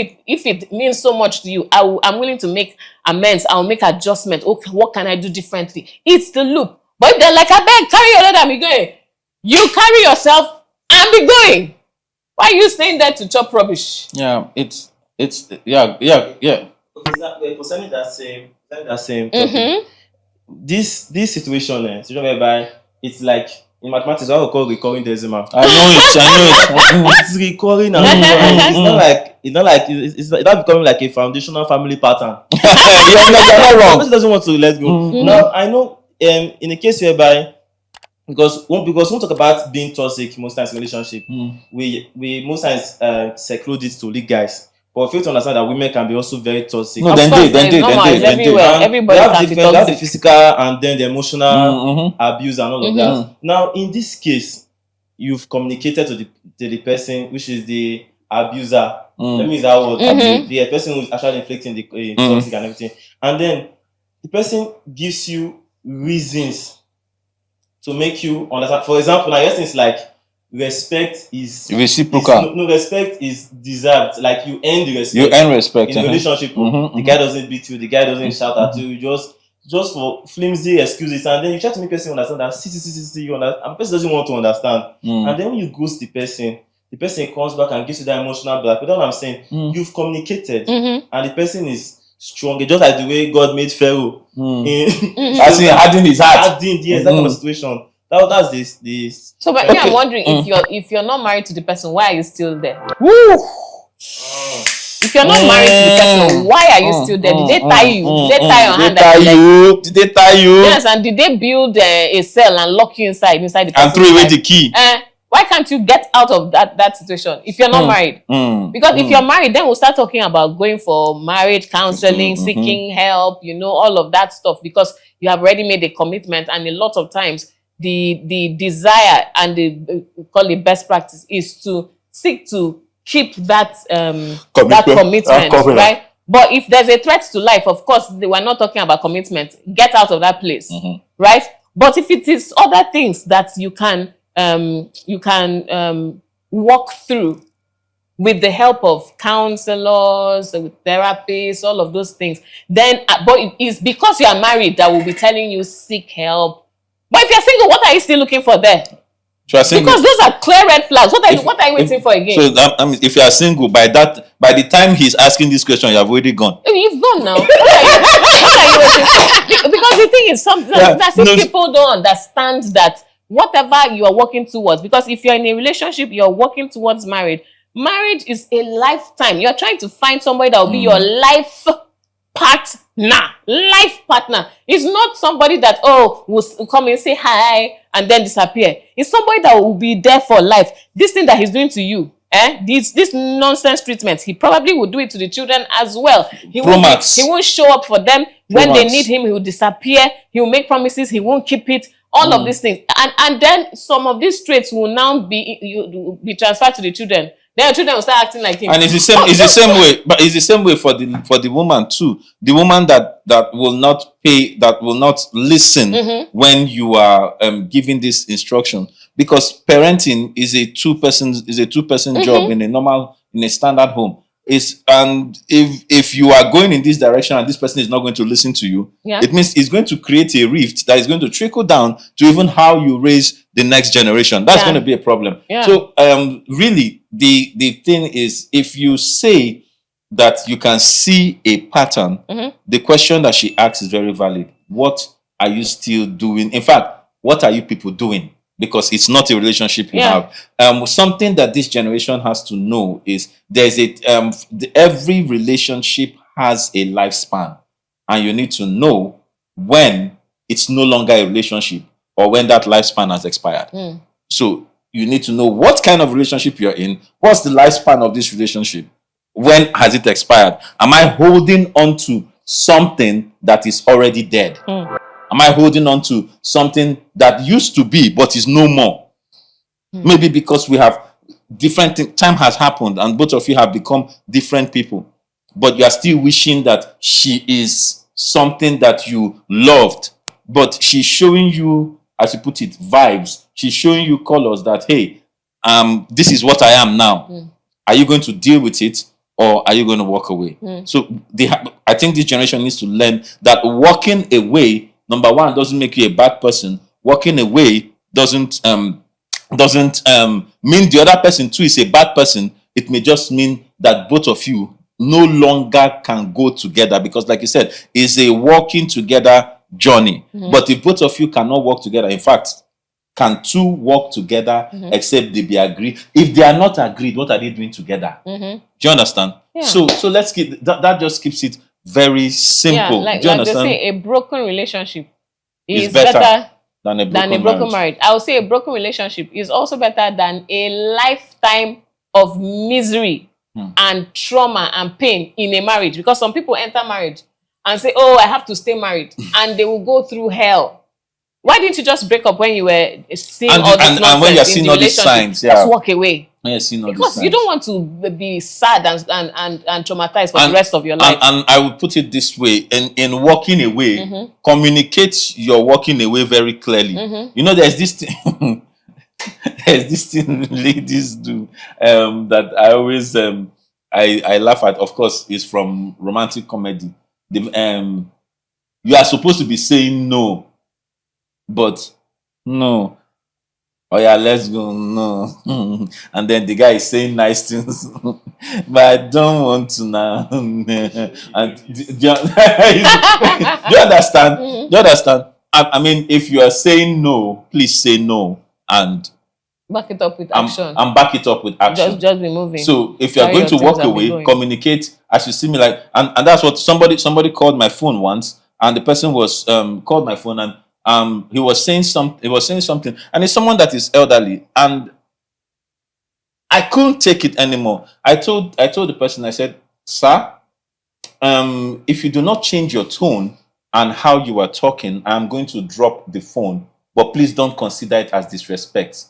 it means so much to you, I'm willing to make amends. I'll make adjustment. Okay, what can I do differently? It's the loop. But if they're like, I beg, carry your load and be going. You carry yourself and be going. Why are you staying there to chop rubbish? Yeah, yeah. Concerning that same topic, this situation whereby it's like in mathematics what we call recurring decimal. I know it. It's recurring and it's not becoming like a foundational family pattern. You're not wrong. Person doesn't want to let go. Now I know in a case whereby because when talk about being toxic most times in relationship, we most times seclude it to lead guys. But fail to understand that women can be also very toxic. No, then everywhere. Everybody can be toxic. That's the physical and then the emotional abuse and all of that. Now, in this case, you've communicated to the person, which is the abuser. Let me use that word. The person who is actually inflicting the toxic and everything. And then the person gives you reasons to make you understand. For example, now your things like respect is reciprocal. No, respect is deserved. Like you earn the respect. You earn respect in a relationship. The guy doesn't beat you. The guy doesn't shout at you. Just for flimsy excuses, and then you try to make person understand that see you understand. And the person doesn't want to understand. And then when you ghost the person comes back and gives you that emotional black. But that's what I'm saying. You've communicated, and the person is strong. Just like the way God made Pharaoh. As in hardened his heart. Yes, that kind of situation. That's this. So, but I'm wondering if you're not married to the person, why are you still there? Woo! If you're not married to the person, why are you still there? Did they tie you? Did they tie your hand? Did they tie you? Yes, and did they build a cell and lock you inside the person? And throw away the key? Why can't you get out of that situation if you're not married? Because if you're married, then we'll start talking about going for marriage counseling, seeking help, all of that stuff, because you have already made a commitment, and a lot of times the desire and the call it best practice is to seek to keep that commitment, right? But if there's a threat to life, of course, we're not talking about commitment. Get out of that place, right? But if it is other things that you can walk through with the help of counselors, with therapists, all of those things, then but it is because you are married that will be telling you seek help. But if you're single, what are you still looking for there? Because those are clear red flags. What are you waiting for again? So if you are single, by the time he's asking this question, you have already gone. You've gone now. What are you waiting for? Because the thing is, sometimes people don't understand that whatever you are working towards, because if you're in a relationship, you're working towards marriage. Marriage is a lifetime. You're trying to find somebody that will be your life partner. It's not somebody that will come and say hi and then disappear. It's somebody that will be there for life. This thing that he's doing to you, this nonsense treatment, he probably will do it to the children as well. He won't show up for them when they need him. He will disappear. He will make promises. He won't keep it. All of these things, and then some of these traits will now be transferred to the children. Then the children will start acting like him. And it's the same. It's the same way. But it's the same way for the woman too. The woman that will not pay, that will not listen when you are giving this instruction, because parenting is a two-person job in a standard home. And if you are going in this direction and this person is not going to listen to you, it means it's going to create a rift that is going to trickle down to even how you raise the next generation. That's going to be a problem. So really the thing is, if you say that you can see a pattern, the question that she asks is very valid. What are you still doing? In fact, what are you people doing? Because it's not a relationship you have. Something that this generation has to know is every relationship has a lifespan, and you need to know when it's no longer a relationship or when that lifespan has expired. So you need to know what kind of relationship you're in. What's the lifespan of this relationship? When has it expired? Am I holding on to something that is already dead? Am I holding on to something that used to be but is no more? Maybe because we have different time has happened and both of you have become different people, but you are still wishing that she is something that you loved, but she's showing you, as you put it, vibes. She's showing you colors that, hey, this is what I am now. Are you going to deal with it, or are you going to walk away? So I think this generation needs to learn that walking away, number one, doesn't make you a bad person. Walking away doesn't mean the other person too is a bad person. It may just mean that both of you no longer can go together, because like you said, it's a walking together journey. But if both of you cannot work together, in fact, can two work together except they be agreed? If they are not agreed, what are they doing together? Do you understand? Yeah. So let's keep that just keeps it very simple. Yeah, Do you understand? they say, a broken relationship is better better than a broken marriage. marriage. I would say a broken relationship is also better than a lifetime of misery and trauma and pain in a marriage. Because some people enter marriage and say, oh, I have to stay married, and they will go through hell. Why didn't you just break up when you were seeing all this nonsense? And when you're seeing all these signs, just walk away. When you're seeing all Because these you signs. don't want to be sad and traumatized for the rest of your life. And I would put it this way: in walking away, communicate your walking away very clearly. You know, there's this thing, there's this thing ladies do that I always I laugh at. Of course, it's from romantic comedy. You are supposed to be saying no, but no. Oh yeah, let's go. No. And then the guy is saying nice things, but I don't want to now. And do you understand? Do you understand? I mean, if you are saying no, please say no and back it up with action. And back it up with action. Just be moving. So if you are going to walk away, communicate as you see me, like, and that's what somebody called my phone once, and the person was called my phone, and he was saying something, and it's someone that is elderly, and I couldn't take it anymore. I told the person, I said, sir, if you do not change your tone and how you are talking, I'm going to drop the phone, but please don't consider it as disrespect.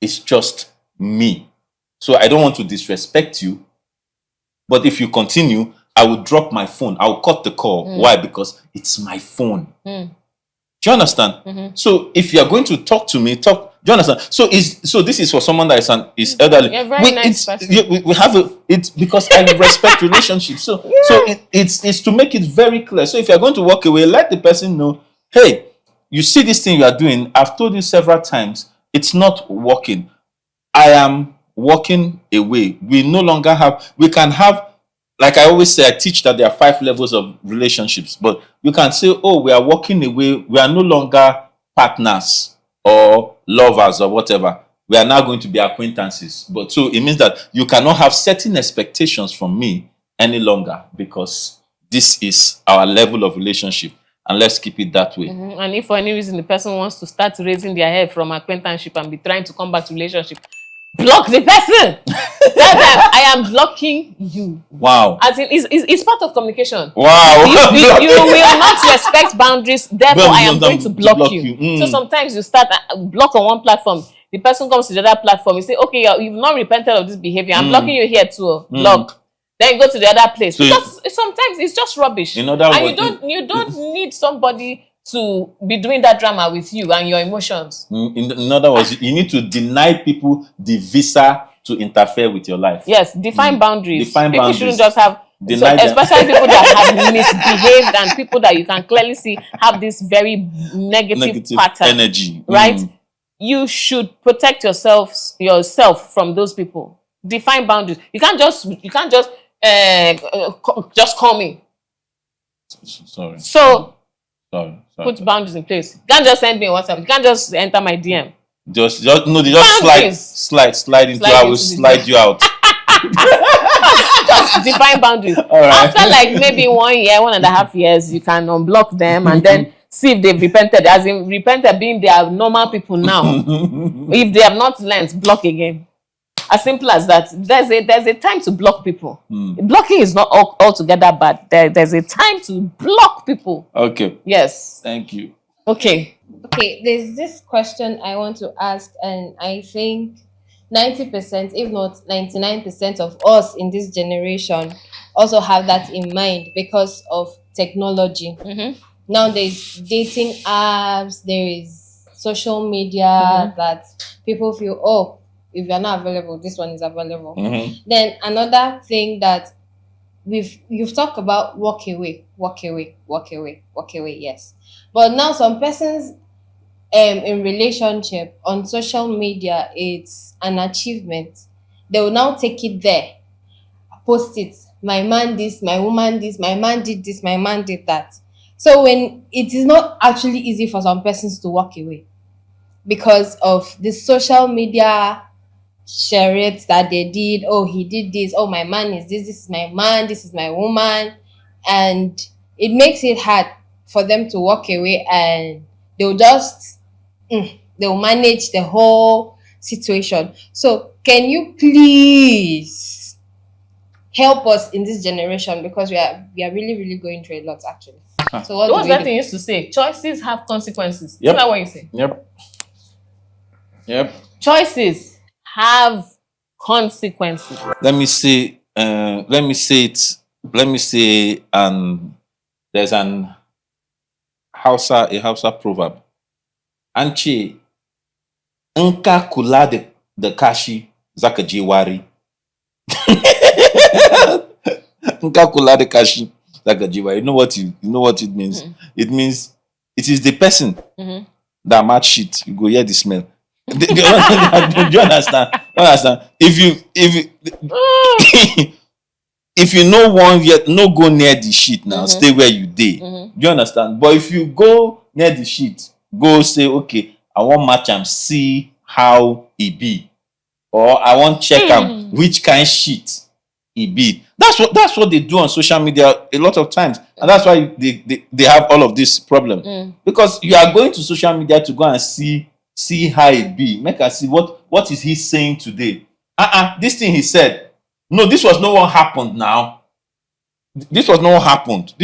It's just me. So I don't want to disrespect you, but if you continue, I will drop my phone. I will cut the call. Why? Because it's my phone. Do you understand? So if you are going to talk to me, do you understand? So this is for someone that is elderly. You're a very nice person. We have it's because I respect relationships. So it's to make it very clear. So if you're going to walk away, let the person know, hey, you see this thing you are doing, I've told you several times, it's not working. I am walking away. We can have, like I always say, I teach that there are 5 levels of relationships, but you can say, oh, we are walking away. We are no longer partners or lovers or whatever. We are now going to be acquaintances. But so it means that you cannot have certain expectations from me any longer, because this is our level of relationship, and let's keep it that way. And if for any reason the person wants to start raising their hair from acquaintanceship and be trying to come back to relationship, block the person. I am blocking you. Wow. As in, it's part of communication. Wow. You will not respect boundaries, therefore I am going to block you. So sometimes you start block on one platform, the person comes to the other platform, you say, okay, you've not repented of this behavior, I'm blocking you here too. Block. Then you go to the other place. So because sometimes it's just rubbish. In other words, you don't need somebody to be doing that drama with you and your emotions. In other words, you need to deny people the visa to interfere with your life. Yes, define boundaries. Define people boundaries. shouldn't just have, especially people that have misbehaved and people that you can clearly see have this very negative pattern, energy, right? You should protect yourself from those people. Define boundaries. You can't just call me. Sorry. So Sorry. put boundaries in place. You can't just send me a WhatsApp. You can't just enter my DM. Just slide into. I will slide you out. Just define boundaries. All right. After like maybe 1.5 years, you can unblock them and then see if they've repented. As in repented being they are normal people now. If they have not learned, block again. As simple as that. There's a time to block people. Blocking is not altogether bad. There's a time to block people. Okay. Yes. Thank you. Okay, there's this question I want to ask, and I think 90%, if not 99% of us in this generation also have that in mind because of technology. Now there's dating apps, there is social media that people feel, oh, if you're not available, this one is available. Then another thing that you've talked about, walk away, yes. But now some persons in relationship on social media, it's an achievement. They will now take it there, post it. My man this, my woman this, my man did this, my man did that. So when it is not actually easy for some persons to walk away because of the social media charades that they did. Oh, he did this. Oh, my man is this. This is my man. This is my woman. And it makes it hard for them to walk away, and they'll just they'll manage the whole situation. So can you please help us in this generation, because we are really, really going through a lot actually. So what was do that we thing do? you used to say? Choices have consequences. Yep. Isn't that what you say? Yep. Choices have consequences. Let me say there's a Hausa proverb. Anche nka kula de kashi zaka je wari. Nka kula de kashi zaka je wari. You know what it means? It means it is the person that match shit. You go hear the smell. Do you understand? If you no one yet, no go near the shit now, stay where you dey. Do you understand? But if you go near the shit, go say, okay, I want match am, see how e be, or I want check am which kind shit e be. That's what they do on social media a lot of times, and that's why they have all of this problem, because you are going to social media to go and see how it be. Make us see what is he saying today. This thing he said. No, this was not what happened now. This was not what happened.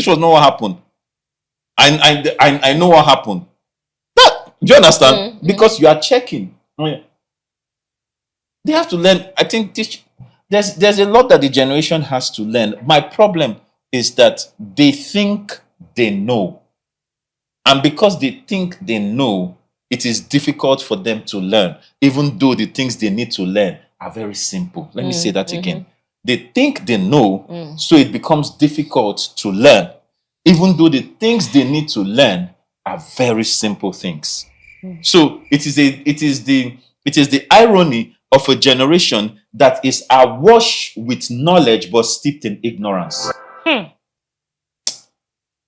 I know what happened. Do you understand? Because you are checking. They have to learn. I think there's a lot that the generation has to learn. My problem is that they think they know. And because they think they know, it is difficult for them to learn, even though the things they need to learn are very simple. Let me say that again. They think they know, so it becomes difficult to learn, even though the things they need to learn are very simple things. So it is the irony of a generation that is awash with knowledge but steeped in ignorance.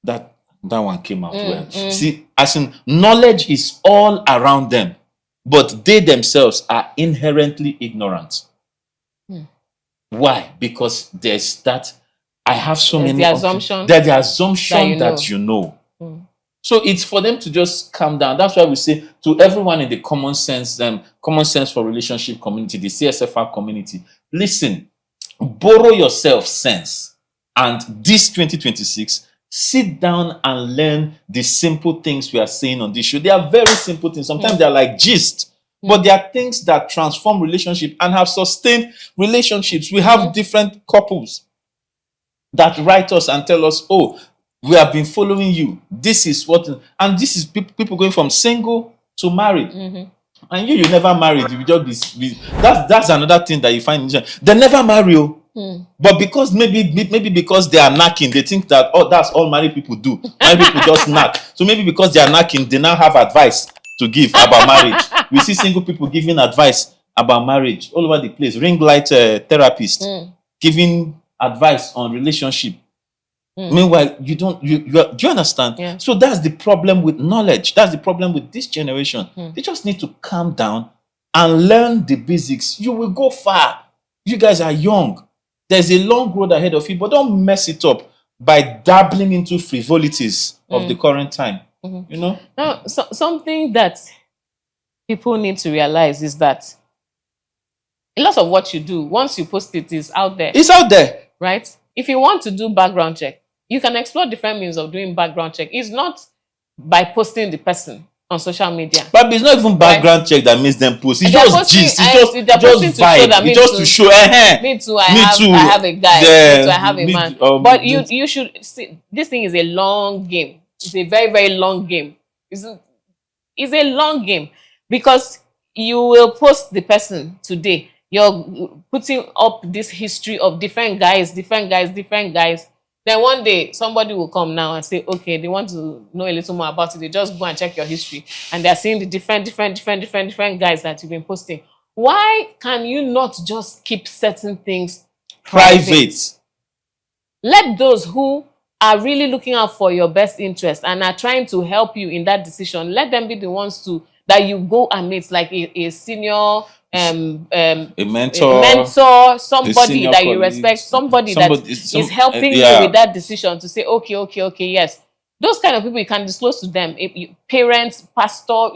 That one came out well. See, as in, knowledge is all around them, but they themselves are inherently ignorant. Why? Because there's that. I have so many. The assumption. The assumption that you know. So it's for them to just calm down. That's why we say to everyone in the common sense for relationship community, the CSFR community, listen, borrow yourself sense, and this 2026, sit down and learn the simple things we are saying on this show. They are very simple things. Sometimes they are like gist. But there are things that transform relationship and have sustained relationships. We have different couples that write us and tell us, oh, we have been following you. This is what, and this is people going from single to married. And you never married. You just be that's another thing that you find. They never marry you. But because maybe because they are knacking, they think that, oh, that's all married people do. Married people just knack. So maybe because they are knacking, they now have advice to give about marriage. We see single people giving advice about marriage all over the place. Ring light therapist giving advice on relationship. Meanwhile, do you understand? Yeah. So that's the problem with knowledge. That's the problem with this generation. They just need to calm down and learn the basics. You will go far. You guys are young. There's a long road ahead of you, but don't mess it up by dabbling into frivolities of the current time. You know? Now, something that people need to realize is that a lot of what you do, once you post it, is out there. It's out there. Right? If you want to do background check, you can explore different means of doing background check. It's not by posting the person. on social media. But it's not even background check that makes them post. It's just gist. It's just vibe. It's just to show. Me too. I Me have a guy. Yeah, me too. I have a man. But you should see. This thing is a long game. It's a very, very long game. It's a long game because you will post the person today. You're putting up this history of different guys. Then one day somebody will come now and say, okay, they want to know a little more about it. They just go and check your history and they're seeing the different guys that you've been posting. Why can you not just keep certain things private? Let those who are really looking out for your best interest and are trying to help you in that decision, let them be the ones that you go and meet, like a senior, a mentor, somebody that you respect, somebody that is helping you with that decision to say, okay, yes. Those kind of people you can disclose to them. Parents, pastor,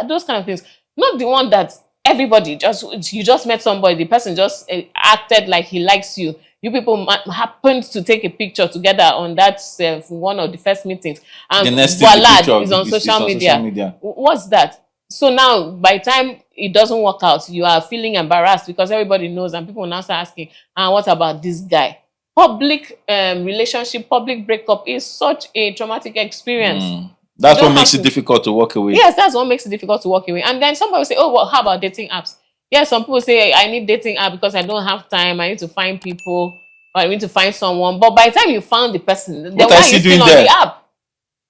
those kind of things. Not the one that everybody you just met somebody, the person just acted like he likes you. You people happened to take a picture together on that one of the first meetings, and voila, is on social media. What's that? So now, by the time it doesn't work out, you are feeling embarrassed because everybody knows, and people now start asking, what about this guy? Public relationship, public breakup is such a traumatic experience. That's what makes it difficult to walk away. Yes, that's what makes it difficult to walk away. And then somebody will say, oh, well, how about dating apps? Yes, some people say, I need dating app because I don't have time. I need to find people, or I need to find someone. But by the time you found the person, then why are you still on the app?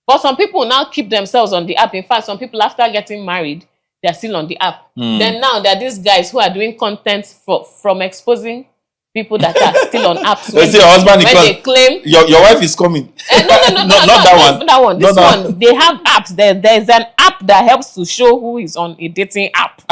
But some people now keep themselves on the app. In fact, some people after getting married, they're still on the app. Then now there are these guys who are doing content from exposing people that are still on apps. They say your husband, when they claim your wife is coming. No, not that one. This one, they have apps. There's an app that helps to show who is on a dating app.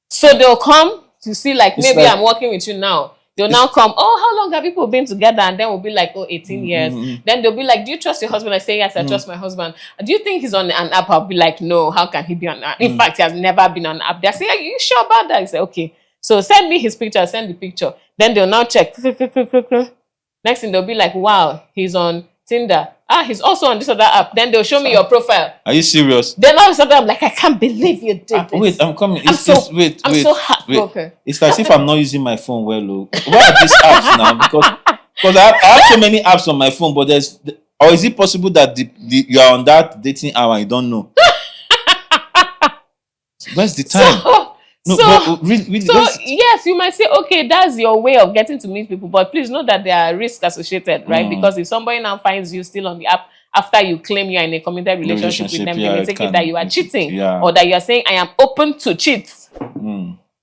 So they'll come to see, like, maybe I'm working with you now. They'll now come, how long have people been together? And then we'll be like, 18 years. Then they'll be like, do you trust your husband? I say, yes, I trust my husband. Do you think he's on an app? I'll be like, no, how can he be on an app? In fact, he has never been on an app. They say, are you sure about that? I say, okay. So send me his picture, send the picture. Then they'll now check. Next thing, they'll be like, wow, he's on Tinder. He's also on this other app. Then they'll show me your profile. Are you serious? Then all of a sudden, I'm like, I can't believe you did this. Wait, I'm coming. I'm so heartbroken. It's like if I'm not using my phone well. Where are these apps now? Because I have so many apps on my phone, but or is it possible that you are on that dating app and you don't know? Where's the time? Yes, you might say, okay, that's your way of getting to meet people, but please know that there are risks associated, right? Because if somebody now finds you still on the app after you claim you're in a committed relationship with them, they may take it that you are cheating, or that you're saying, I am open to cheat.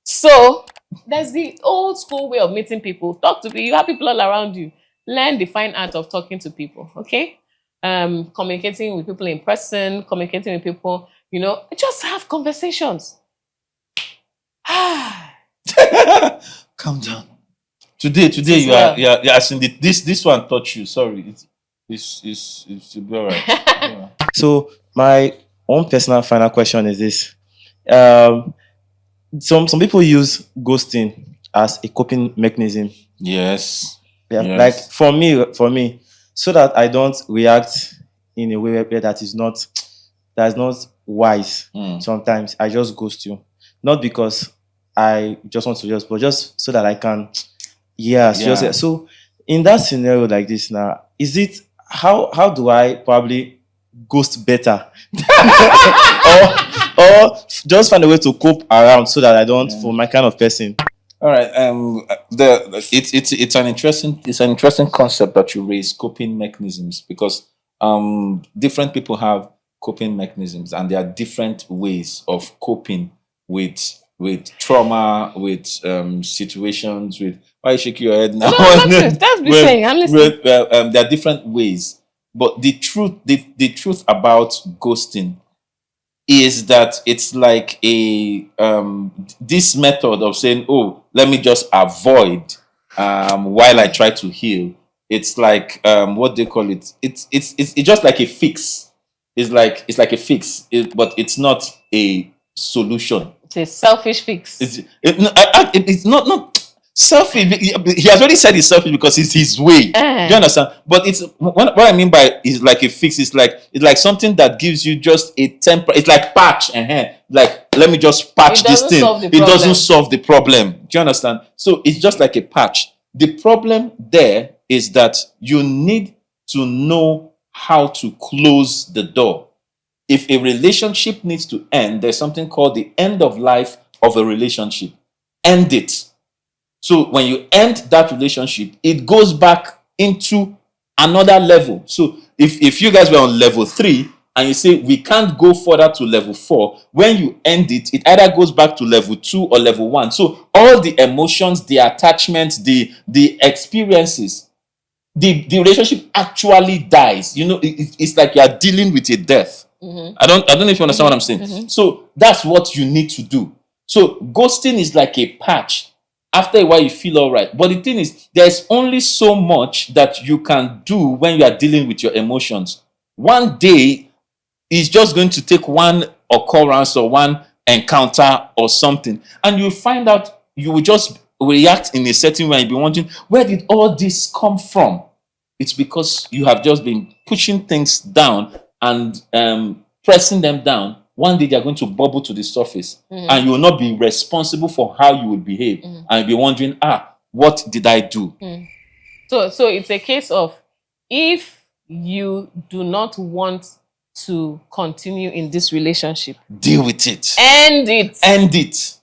So there's the old school way of meeting people. Talk to people. You have people all around you. Learn the fine art of talking to people, okay? Communicating with people in person, communicating with people, just have conversations. Calm down. Today you are asking this one touch you. Sorry, it's should be all right. Yeah. So my own personal final question is this: some people use ghosting as a coping mechanism. Yes. Yeah. Yes. Like for me, so that I don't react in a way that is not wise. Sometimes I just ghost you. Not because I just want to but just so that I can, So in that scenario like this now, is it, how do I probably ghost better? or just find a way to cope around so that I don't, for my kind of person. All right. It's an interesting concept that you raise, coping mechanisms, because different people have coping mechanisms, and there are different ways of coping with trauma, with situations, with why you shake your head now? No, that's be saying. I'm listening. There are different ways, but the truth about ghosting is that it's like a this method of saying, let me just avoid while I try to heal. It's like what they call it. It's just like a fix. It's like a fix, but it's not a solution. It's a selfish fix. It's not. Selfish. He has already said it's selfish because it's his way. Do you understand? But it's what I mean by is like a fix. It's like something that gives you just a temper. It's like patch. Like let me just patch this thing. It doesn't solve the problem. Do you understand? So it's just like a patch. The problem there is that you need to know how to close the door. If a relationship needs to end, there's something called the end of life of a relationship. End it. So when you end that relationship, it goes back into another level. So if you guys were on level 3 and you say we can't go further to level 4, when you end it, it either goes back to level 2 or level 1. So all the emotions, the attachments, the experiences, the relationship actually dies. You know, it's like you are dealing with a death. I don't know if you understand what I'm saying. So that's what you need to do. So ghosting is like a patch. After a while, you feel all right. But the thing is, there's only so much that you can do when you are dealing with your emotions. One day is just going to take one occurrence or one encounter or something. And you find out you will just react in a certain way and you'll be wondering, where did all this come from? It's because you have just been pushing things down and pressing them down. One day they are going to bubble to the surface and you will not be responsible for how you will behave and you'll be wondering, what did I do? So it's a case of, if you do not want to continue in this relationship, deal with it. End it. End it.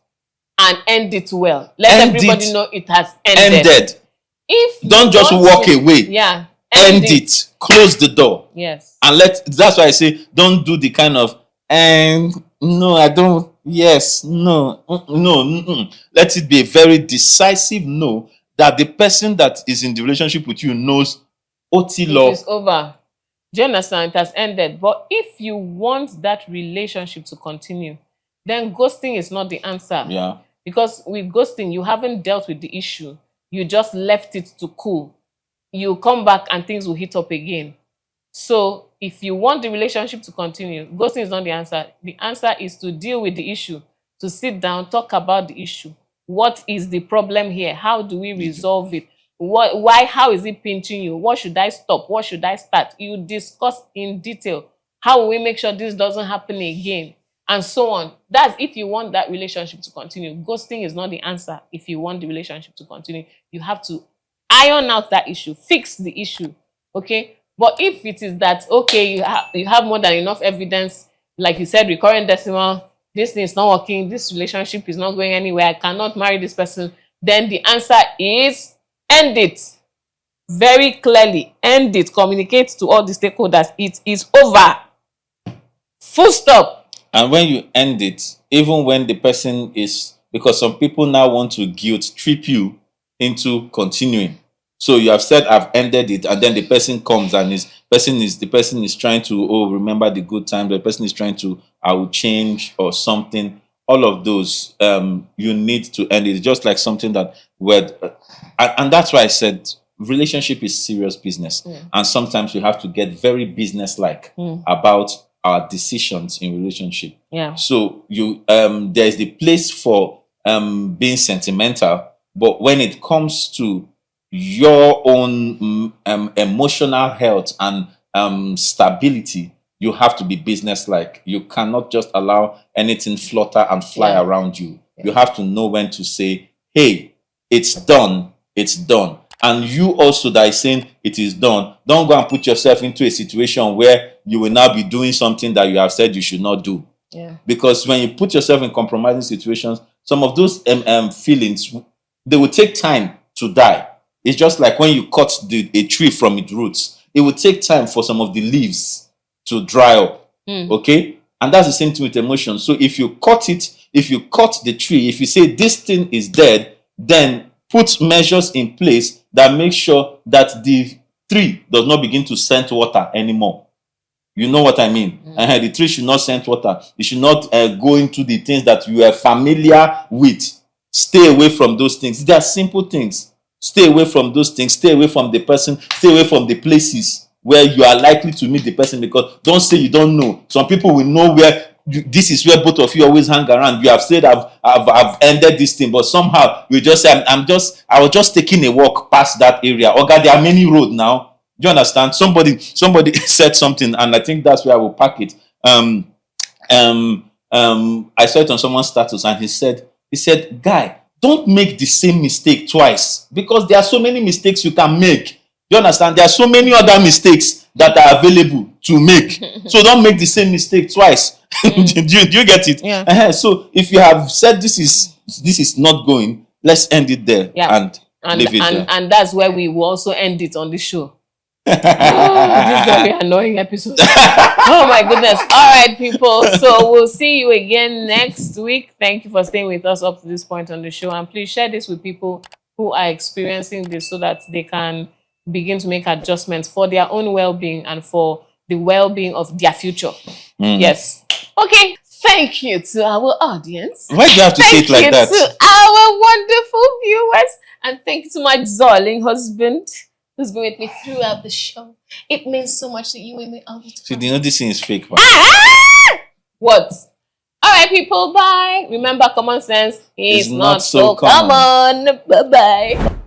And end it well. Let everybody know it has ended. If don't just walk away. Yeah. End it. Close the door. Yes. And that's why I say don't do the kind of no, I don't. Yes, no, no. Let it be a very decisive no, that the person that is in the relationship with you knows OT law. It is over. Do you understand? It has ended. But if you want that relationship to continue, then ghosting is not the answer. Yeah. Because with ghosting, you haven't dealt with the issue. You just left it to cool. You come back and things will hit up again. So if you want the relationship to continue, ghosting is not the answer. The answer is to deal with the issue, to sit down, talk about the issue. What is the problem here? How do we resolve it? Why? How is it pinching you? What should I stop? What should I start? You discuss in detail. How will we make sure this doesn't happen again? And so on. That's if you want that relationship to continue. Ghosting is not the answer. If you want the relationship to continue, you have to iron out that issue, fix the issue. Okay? But if it is that, okay, you have more than enough evidence, like you said, recurrent decimal, this thing is not working, this relationship is not going anywhere, I cannot marry this person, then the answer is end it. Very clearly, end it. Communicate to all the stakeholders. It is over. Full stop. And when you end it, even when the person is, because some people now want to guilt trip you into continuing. So you have said I've ended it, and then the person comes and the person is trying to remember the good time. The person is trying to I will change or something. All of those you need to end it. It's just like something that and that's why I said relationship is serious business, and sometimes you have to get very business-like about our decisions in relationship. Yeah. So you there's the place for being sentimental, but when it comes to your own emotional health and stability, you have to be business-like. You cannot just allow anything flutter and fly around you. You have to know when to say, hey, it's done, it's done. And you also that is saying it is done, don't go and put yourself into a situation where you will now be doing something that you have said you should not do. Yeah. Because when you put yourself in compromising situations, some of those feelings, they will take time to die. It's just like when you cut a tree from its roots. It will take time for some of the leaves to dry up. Okay? And that's the same thing with emotions. So if you cut the tree, if you say this thing is dead, then put measures in place that make sure that the tree does not begin to scent water anymore. You know what I mean? The tree should not scent water. It should not go into the things that you are familiar with. Stay away from those things. They are simple things. Stay away from those things. Stay away from the person. Stay away from the places where you are likely to meet the person, because don't say you don't know. Some people will know where this is where both of you always hang around. You have said I've ended this thing, but somehow you just say I was just taking a walk past that area. Okay, there are many roads now. Do you understand? Somebody said something, and I think that's where I will pack it. I saw it on someone's status, and he said, guy, don't make the same mistake twice, because there are so many mistakes you can make. You understand? There are so many other mistakes that are available to make. So don't make the same mistake twice. Do you get it? Yeah. So if you have said this is not going, let's end it there and leave it there. And that's where we will also end it on the show. This very annoying episode. Oh my goodness. All right, people. So we'll see you again next week. Thank you for staying with us up to this point on the show. And please share this with people who are experiencing this so that they can begin to make adjustments for their own well-being and for the well-being of their future. Yes. Okay. Thank you to our audience. Why do you have to say it like that? Thank you to our wonderful viewers. And thank you to my darling husband who's been with me throughout the show. It means so much that you with me all the time. So you know this thing is fake, man. What? All right, people. Bye. Remember, common sense is It's not so common. Bye-bye.